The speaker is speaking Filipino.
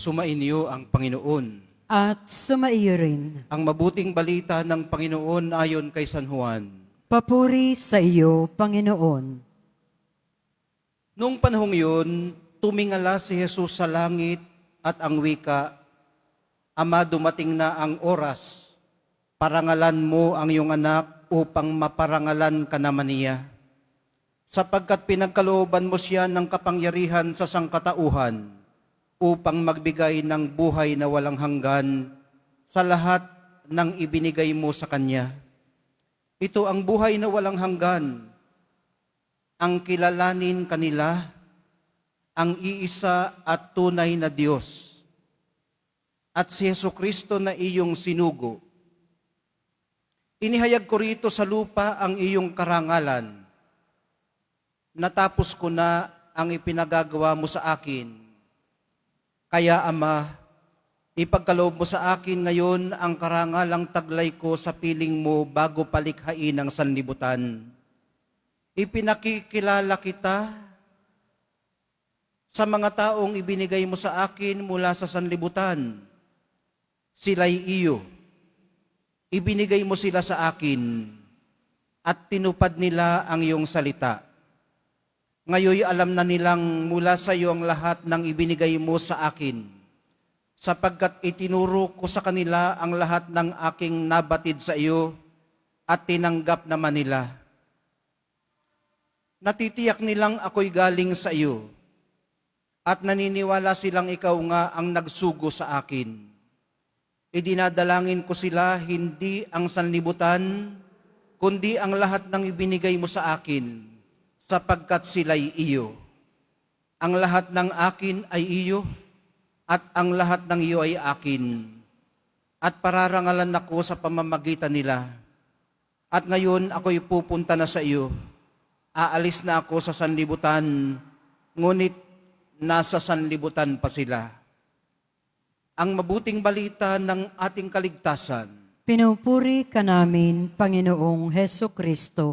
Sumainyo ang Panginoon. At sumaiyo rin. Ang mabuting balita ng Panginoon ayon kay San Juan. Papuri sa iyo, Panginoon. Noong panahong yun, tumingala si Jesus sa langit at ang wika, Ama, dumating na ang oras. Parangalan mo ang iyong anak upang maparangalan ka naman niya. Sapagkat pinagkalooban mo siya ng kapangyarihan sa sangkatauhan upang magbigay ng buhay na walang hanggan sa lahat ng ibinigay mo sa Kanya. Ito ang buhay na walang hanggan, ang kilalanin kanila, ang iisa at tunay na Diyos, at si Jesucristo na iyong sinugo. Inihayag ko rito sa lupa ang iyong karangalan. Natapos ko na ang ipinagagawa mo sa akin. Kaya, Ama, ipagkaloob mo sa akin ngayon ang karangalang taglay ko sa piling mo bago palikhain ang sanlibutan. Ipinakikilala kita sa mga taong ibinigay mo sa akin mula sa sanlibutan. Sila'y iyo. Ibinigay mo sila sa akin at tinupad nila ang iyong salita. Ngayon alam na nilang mula sa iyo ang lahat ng ibinigay mo sa akin, sapagkat itinuro ko sa kanila ang lahat ng aking nabatid sa iyo at tinanggap naman nila. Natitiyak nilang ako'y galing sa iyo at naniniwala silang ikaw nga ang nagsugo sa akin. Idinadalangin ko sila hindi ang sanlibutan, kundi ang lahat ng ibinigay mo sa akin, sapagkat sila'y iyo. Ang lahat ng akin ay iyo, at ang lahat ng iyo ay akin. At pararangalan ako sa pamamagitan nila. At ngayon ako'y pupunta na sa iyo. Aalis na ako sa sanlibutan, ngunit nasa sanlibutan pa sila. Ang mabuting balita ng ating kaligtasan. Pinupuri ka namin, Panginoong Hesukristo.